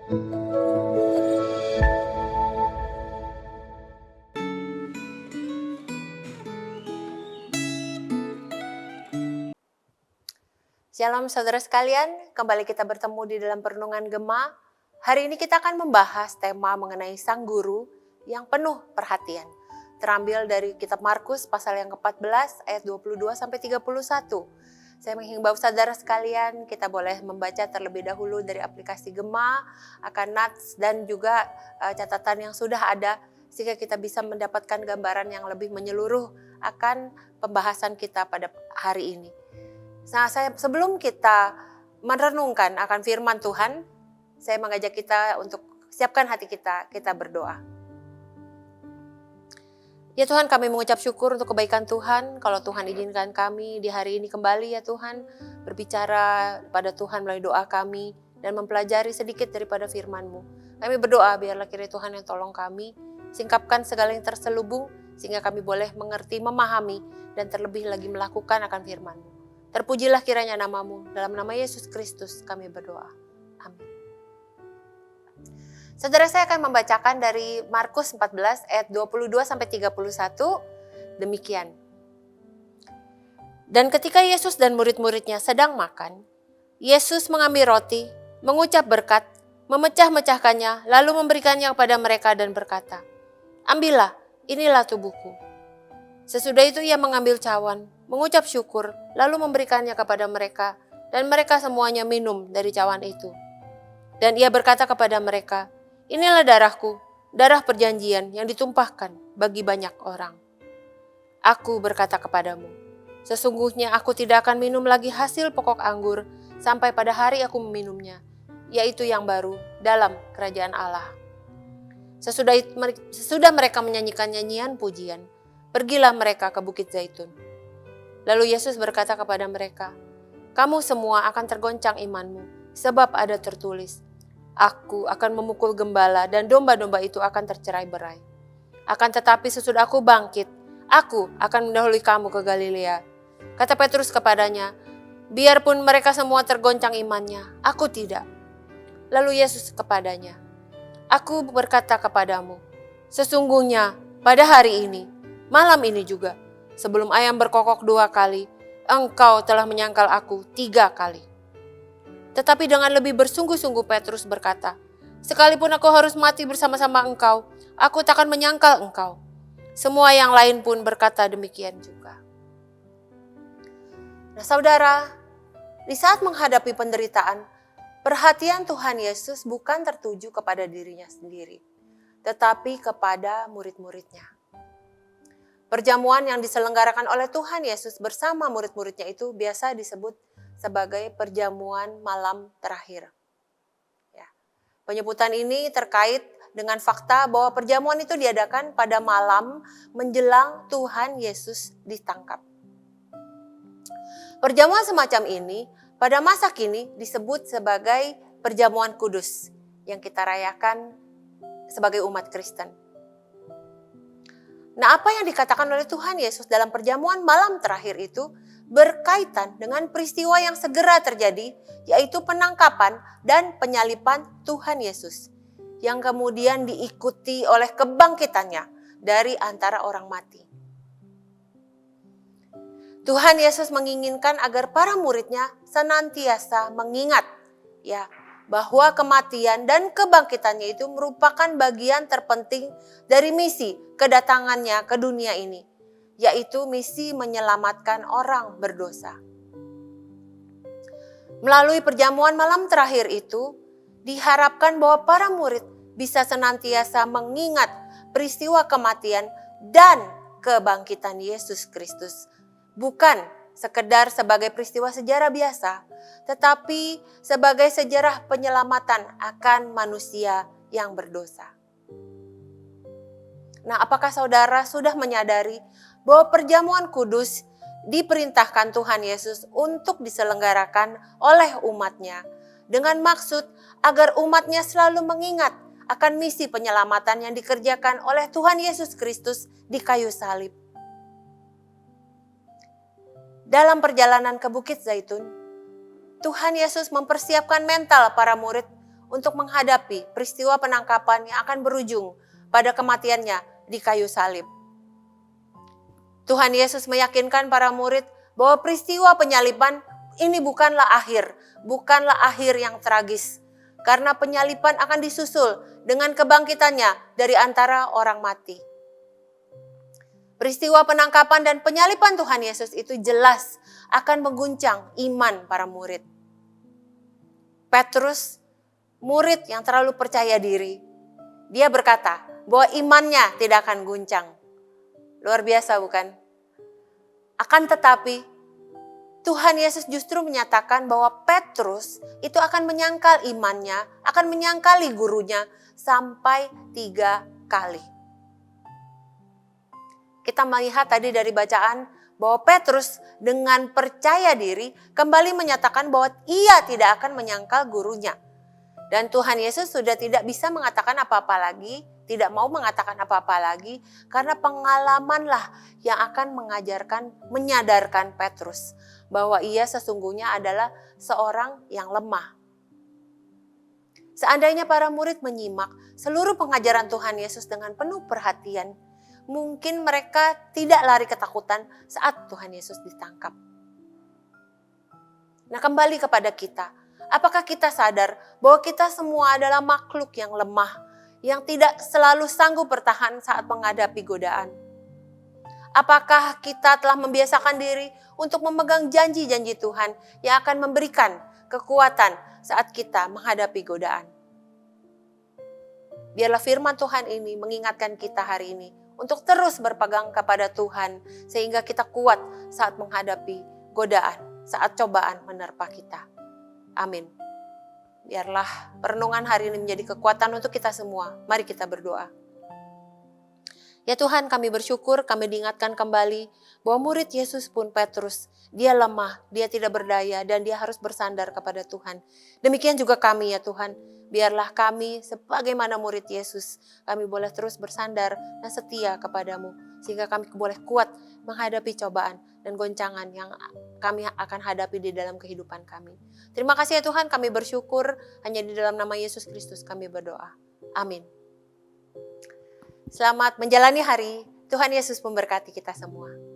Shalom saudara sekalian, kembali kita bertemu di dalam Perenungan Gema. Hari ini kita akan membahas tema mengenai Sang Guru yang penuh perhatian. Terambil dari kitab Markus pasal yang ke-14 ayat 22-31. Saya menghimbau saudara sekalian, kita boleh membaca terlebih dahulu dari aplikasi Gema, akan nats dan juga catatan yang sudah ada, sehingga kita bisa mendapatkan gambaran yang lebih menyeluruh akan pembahasan kita pada hari ini. Nah, sebelum kita merenungkan akan firman Tuhan, saya mengajak kita untuk siapkan hati kita berdoa. Ya Tuhan, kami mengucap syukur untuk kebaikan Tuhan. Kalau Tuhan izinkan kami di hari ini kembali ya Tuhan, berbicara pada Tuhan melalui doa kami dan mempelajari sedikit daripada firman-Mu. Kami berdoa biarlah kiranya Tuhan yang tolong kami, singkapkan segala yang terselubung sehingga kami boleh mengerti, memahami dan terlebih lagi melakukan akan firman-Mu. Terpujilah kiranya nama-Mu. Dalam nama Yesus Kristus kami berdoa. Amin. Saudara, saya akan membacakan dari Markus 14 ayat 22-31. Demikian. Dan ketika Yesus dan murid-muridnya sedang makan, Yesus mengambil roti, mengucap berkat, memecah-mecahkannya, lalu memberikannya kepada mereka dan berkata, "Ambillah, inilah tubuhku." Sesudah itu ia mengambil cawan, mengucap syukur, lalu memberikannya kepada mereka, dan mereka semuanya minum dari cawan itu. Dan ia berkata kepada mereka, "Inilah darahku, darah perjanjian yang ditumpahkan bagi banyak orang. Aku berkata kepadamu, sesungguhnya aku tidak akan minum lagi hasil pokok anggur sampai pada hari aku meminumnya, yaitu yang baru dalam kerajaan Allah." Sesudah mereka menyanyikan nyanyian pujian, pergilah mereka ke Bukit Zaitun. Lalu Yesus berkata kepada mereka, "Kamu semua akan tergoncang imanmu, sebab ada tertulis, Aku akan memukul gembala dan domba-domba itu akan tercerai-berai. Akan tetapi sesudah aku bangkit, aku akan mendahului kamu ke Galilea." Kata Petrus kepadanya, "Biarpun mereka semua tergoncang imannya, aku tidak." Lalu Yesus kepadanya, "Aku berkata kepadamu, sesungguhnya pada hari ini, malam ini juga, sebelum ayam berkokok 2 kali, engkau telah menyangkal aku 3 kali." Tetapi dengan lebih bersungguh-sungguh Petrus berkata, "Sekalipun aku harus mati bersama-sama engkau, aku takkan menyangkal engkau." Semua yang lain pun berkata demikian juga. Nah saudara, di saat menghadapi penderitaan, perhatian Tuhan Yesus bukan tertuju kepada dirinya sendiri, tetapi kepada murid-muridnya. Perjamuan yang diselenggarakan oleh Tuhan Yesus bersama murid-muridnya itu biasa disebut sebagai perjamuan malam terakhir. Ya. Penyebutan ini terkait dengan fakta bahwa perjamuan itu diadakan pada malam menjelang Tuhan Yesus ditangkap. Perjamuan semacam ini pada masa kini disebut sebagai perjamuan kudus yang kita rayakan sebagai umat Kristen. Nah, apa yang dikatakan oleh Tuhan Yesus dalam perjamuan malam terakhir itu berkaitan dengan peristiwa yang segera terjadi, yaitu penangkapan dan penyaliban Tuhan Yesus, yang kemudian diikuti oleh kebangkitannya dari antara orang mati. Tuhan Yesus menginginkan agar para muridnya senantiasa mengingat bahwa kematian dan kebangkitannya itu merupakan bagian terpenting dari misi kedatangannya ke dunia ini, yaitu misi menyelamatkan orang berdosa. Melalui perjamuan malam terakhir itu, diharapkan bahwa para murid bisa senantiasa mengingat peristiwa kematian dan kebangkitan Yesus Kristus, bukan sekedar sebagai peristiwa sejarah biasa, tetapi sebagai sejarah penyelamatan akan manusia yang berdosa. Nah, apakah saudara sudah menyadari bahwa perjamuan kudus diperintahkan Tuhan Yesus untuk diselenggarakan oleh umatnya dengan maksud agar umatnya selalu mengingat akan misi penyelamatan yang dikerjakan oleh Tuhan Yesus Kristus di kayu salib. Dalam perjalanan ke Bukit Zaitun, Tuhan Yesus mempersiapkan mental para murid untuk menghadapi peristiwa penangkapan yang akan berujung pada kematiannya di kayu salib. Tuhan Yesus meyakinkan para murid bahwa peristiwa penyaliban ini bukanlah akhir yang tragis. Karena penyaliban akan disusul dengan kebangkitannya dari antara orang mati. Peristiwa penangkapan dan penyaliban Tuhan Yesus itu jelas akan mengguncang iman para murid. Petrus, murid yang terlalu percaya diri, dia berkata bahwa imannya tidak akan guncang. Luar biasa bukan? Akan tetapi Tuhan Yesus justru menyatakan bahwa Petrus itu akan menyangkal imannya, akan menyangkali gurunya sampai 3 kali. Kita melihat tadi dari bacaan bahwa Petrus dengan percaya diri kembali menyatakan bahwa ia tidak akan menyangkal gurunya. Dan Tuhan Yesus sudah tidak bisa mengatakan apa-apa lagi, tidak mau mengatakan apa-apa lagi, karena pengalamanlah yang akan menyadarkan Petrus bahwa ia sesungguhnya adalah seorang yang lemah. Seandainya para murid menyimak seluruh pengajaran Tuhan Yesus dengan penuh perhatian, mungkin mereka tidak lari ketakutan saat Tuhan Yesus ditangkap. Nah, kembali kepada kita. Apakah kita sadar bahwa kita semua adalah makhluk yang lemah, yang tidak selalu sanggup bertahan saat menghadapi godaan? Apakah kita telah membiasakan diri untuk memegang janji-janji Tuhan yang akan memberikan kekuatan saat kita menghadapi godaan? Biarlah firman Tuhan ini mengingatkan kita hari ini untuk terus berpegang kepada Tuhan sehingga kita kuat saat menghadapi godaan, saat cobaan menerpa kita. Amin. Biarlah perenungan hari ini menjadi kekuatan untuk kita semua. Mari kita berdoa. Ya Tuhan, kami bersyukur, kami diingatkan kembali bahwa murid Yesus pun Petrus, dia lemah, dia tidak berdaya, dan dia harus bersandar kepada Tuhan. Demikian juga kami ya Tuhan, biarlah kami sebagaimana murid Yesus, kami boleh terus bersandar dan setia kepadamu, sehingga kami boleh kuat menghadapi cobaan dan goncangan yang kami akan hadapi di dalam kehidupan kami. Terima kasih ya Tuhan, kami bersyukur, hanya di dalam nama Yesus Kristus kami berdoa. Amin. Selamat menjalani hari. Tuhan Yesus memberkati kita semua.